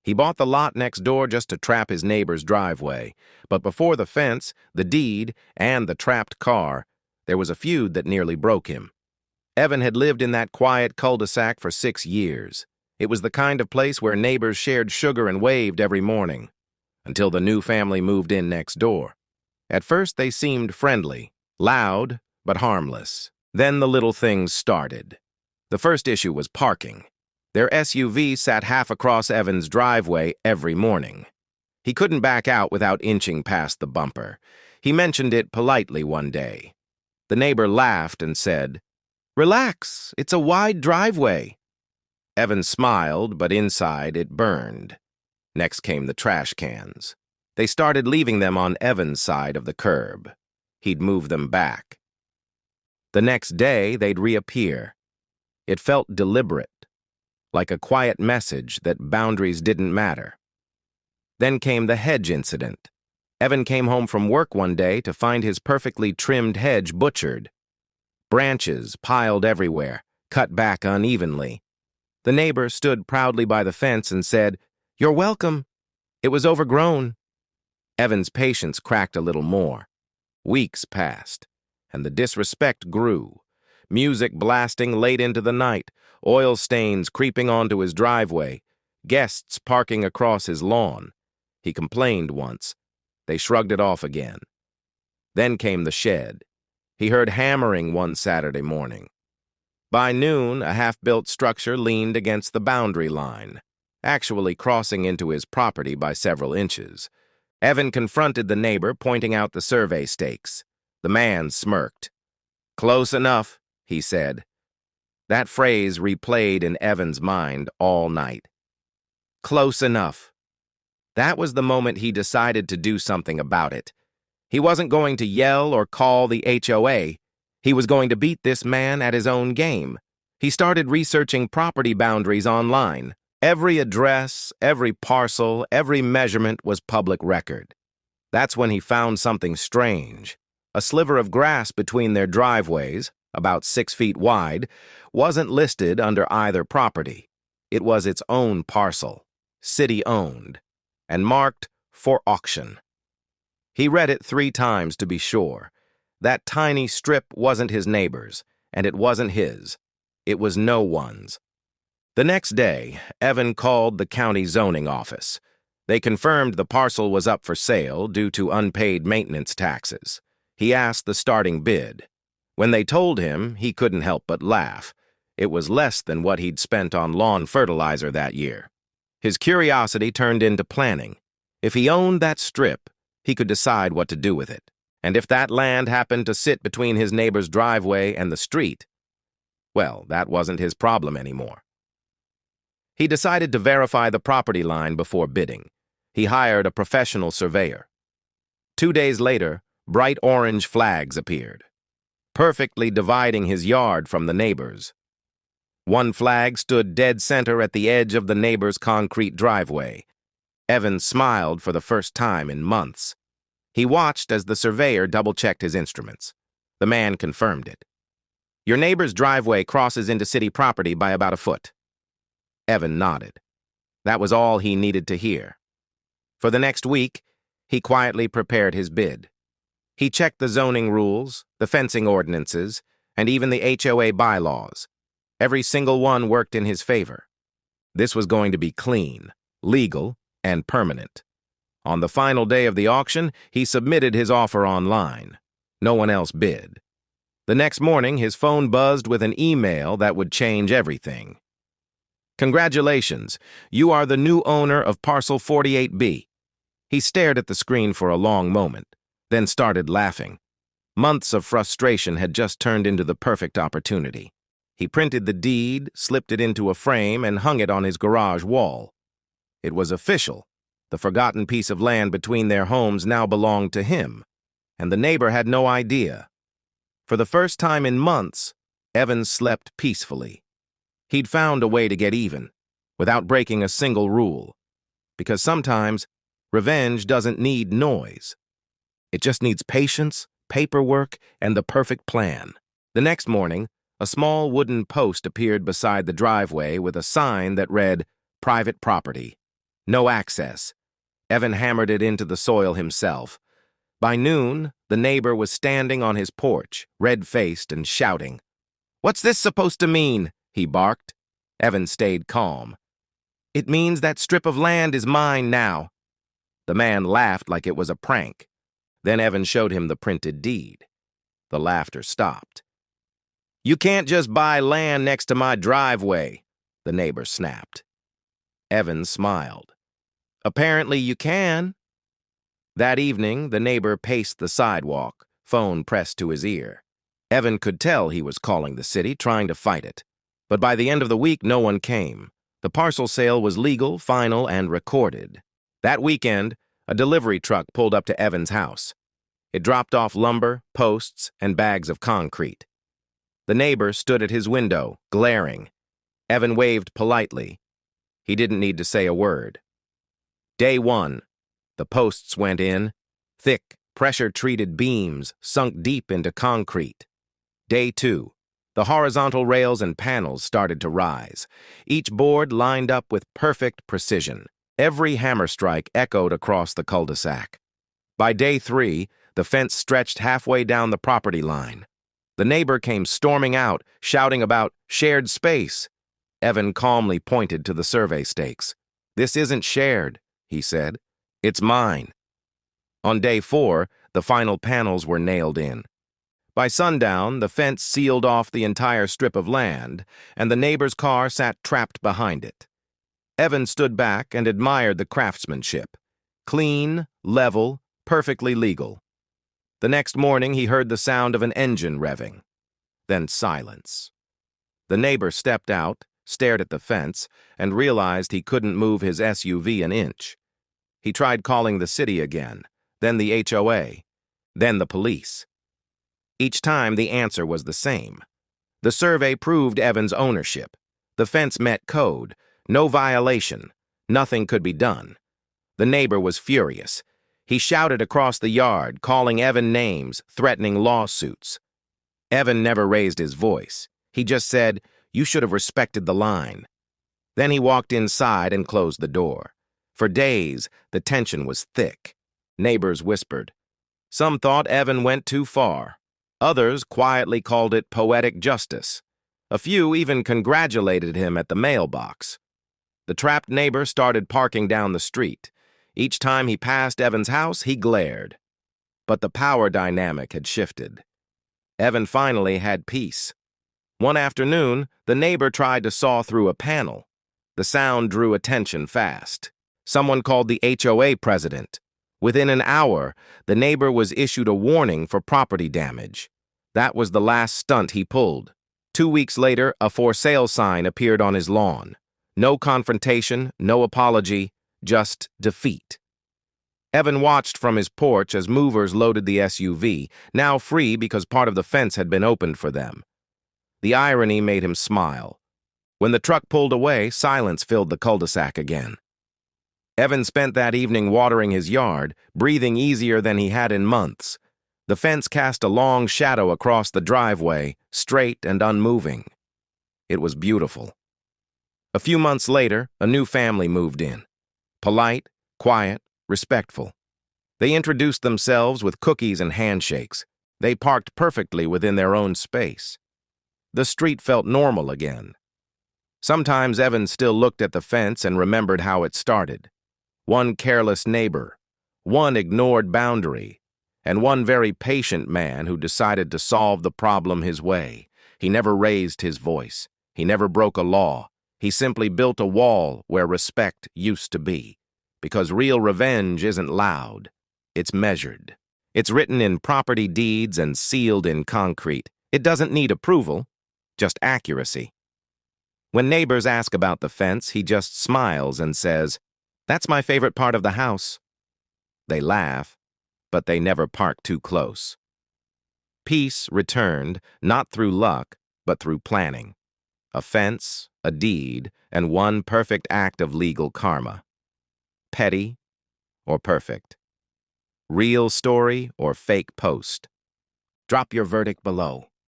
He bought the lot next door just to trap his neighbor's driveway, but before the fence, the deed, and the trapped car, there was a feud that nearly broke him. Evan had lived in that quiet cul-de-sac for 6 years. It was the kind of place where neighbors shared sugar and waved every morning, until the new family moved in next door. At first they seemed friendly, loud, but harmless. Then the little things started. The first issue was parking. Their SUV sat half across Evan's driveway every morning. He couldn't back out without inching past the bumper. He mentioned it politely one day. The neighbor laughed and said, "Relax, it's a wide driveway." Evan smiled, but inside it burned. Next came the trash cans. They started leaving them on Evan's side of the curb. He'd move them back. The next day, they'd reappear. It felt deliberate, like a quiet message that boundaries didn't matter. Then came the hedge incident. Evan came home from work one day to find his perfectly trimmed hedge butchered. Branches piled everywhere, cut back unevenly. The neighbor stood proudly by the fence and said, "You're welcome. It was overgrown." Evan's patience cracked a little more. Weeks passed, and the disrespect grew. Music blasting late into the night, oil stains creeping onto his driveway, guests parking across his lawn. He complained once. They shrugged it off again. Then came the shed. He heard hammering one Saturday morning. By noon, a half-built structure leaned against the boundary line, actually crossing into his property by several inches. Evan confronted the neighbor, pointing out the survey stakes. The man smirked. "Close enough," he said. That phrase replayed in Evan's mind all night. Close enough. That was the moment he decided to do something about it. He wasn't going to yell or call the HOA. He was going to beat this man at his own game. He started researching property boundaries online. Every address, every parcel, every measurement was public record. That's when he found something strange. A sliver of grass between their driveways, about 6 feet wide, wasn't listed under either property. It was its own parcel, city-owned, and marked for auction. He read it 3 times to be sure. That tiny strip wasn't his neighbor's, and it wasn't his. It was no one's. The next day, Evan called the county zoning office. They confirmed the parcel was up for sale due to unpaid maintenance taxes. He asked the starting bid. When they told him, he couldn't help but laugh. It was less than what he'd spent on lawn fertilizer that year. His curiosity turned into planning. If he owned that strip, he could decide what to do with it. And if that land happened to sit between his neighbor's driveway and the street, well, that wasn't his problem anymore. He decided to verify the property line before bidding. He hired a professional surveyor. 2 days later, bright orange flags appeared, perfectly dividing his yard from the neighbor's. One flag stood dead center at the edge of the neighbor's concrete driveway. Evan smiled for the first time in months. He watched as the surveyor double-checked his instruments. The man confirmed it. "Your neighbor's driveway crosses into city property by about a foot." Evan nodded. That was all he needed to hear. For the next week, he quietly prepared his bid. He checked the zoning rules, the fencing ordinances, and even the HOA bylaws. Every single one worked in his favor. This was going to be clean, legal, and permanent. On the final day of the auction, he submitted his offer online. No one else bid. The next morning, his phone buzzed with an email that would change everything. "Congratulations, you are the new owner of Parcel 48B. He stared at the screen for a long moment, then started laughing. Months of frustration had just turned into the perfect opportunity. He printed the deed, slipped it into a frame, and hung it on his garage wall. It was official. The forgotten piece of land between their homes now belonged to him, and the neighbor had no idea. For the first time in months, Evan slept peacefully. He'd found a way to get even, without breaking a single rule. Because sometimes, revenge doesn't need noise. It just needs patience, paperwork, and the perfect plan. The next morning, a small wooden post appeared beside the driveway with a sign that read, "Private Property." No access. Evan hammered it into the soil himself. By noon, the neighbor was standing on his porch, red-faced and shouting. "What's this supposed to mean?" he barked. Evan stayed calm. "It means that strip of land is mine now." The man laughed like it was a prank. Then Evan showed him the printed deed. The laughter stopped. "You can't just buy land next to my driveway," the neighbor snapped. Evan smiled. "Apparently you can." That evening, the neighbor paced the sidewalk, phone pressed to his ear. Evan could tell he was calling the city, trying to fight it. But by the end of the week, no one came. The parcel sale was legal, final, and recorded. That weekend, a delivery truck pulled up to Evan's house. It dropped off lumber, posts, and bags of concrete. The neighbor stood at his window, glaring. Evan waved politely. He didn't need to say a word. Day 1. The posts went in. Thick, pressure-treated beams sunk deep into concrete. Day 2. The horizontal rails and panels started to rise, each board lined up with perfect precision. Every hammer strike echoed across the cul-de-sac. By day 3, the fence stretched halfway down the property line. The neighbor came storming out, shouting about shared space. Evan calmly pointed to the survey stakes. "This isn't shared," he said. "It's mine." On day 4, the final panels were nailed in. By sundown, the fence sealed off the entire strip of land, and the neighbor's car sat trapped behind it. Evan stood back and admired the craftsmanship. Clean, level, perfectly legal. The next morning, he heard the sound of an engine revving. Then silence. The neighbor stepped out, stared at the fence, and realized he couldn't move his SUV an inch. He tried calling the city again, then the HOA, then the police. Each time, the answer was the same. The survey proved Evan's ownership. The fence met code. No violation. Nothing could be done. The neighbor was furious. He shouted across the yard, calling Evan names, threatening lawsuits. Evan never raised his voice. He just said, "You should have respected the line." Then he walked inside and closed the door. For days, the tension was thick. Neighbors whispered. Some thought Evan went too far. Others quietly called it poetic justice. A few even congratulated him at the mailbox. The trapped neighbor started parking down the street. Each time he passed Evan's house, he glared. But the power dynamic had shifted. Evan finally had peace. One afternoon, the neighbor tried to saw through a panel. The sound drew attention fast. Someone called the HOA president. Within an hour, the neighbor was issued a warning for property damage. That was the last stunt he pulled. 2 weeks later, a for sale sign appeared on his lawn. No confrontation, no apology, just defeat. Evan watched from his porch as movers loaded the SUV, now free because part of the fence had been opened for them. The irony made him smile. When the truck pulled away, silence filled the cul-de-sac again. Evan spent that evening watering his yard, breathing easier than he had in months. The fence cast a long shadow across the driveway, straight and unmoving. It was beautiful. A few months later, a new family moved in. Polite, quiet, respectful. They introduced themselves with cookies and handshakes. They parked perfectly within their own space. The street felt normal again. Sometimes Evan still looked at the fence and remembered how it started. One careless neighbor, one ignored boundary, and one very patient man who decided to solve the problem his way. He never raised his voice. He never broke a law. He simply built a wall where respect used to be. Because real revenge isn't loud. It's measured. It's written in property deeds and sealed in concrete. It doesn't need approval, just accuracy. When neighbors ask about the fence, he just smiles and says, "That's my favorite part of the house." They laugh, but they never park too close. Peace returned, not through luck, but through planning. A fence, a deed, and one perfect act of legal karma. Petty or perfect? Real story or fake post? Drop your verdict below.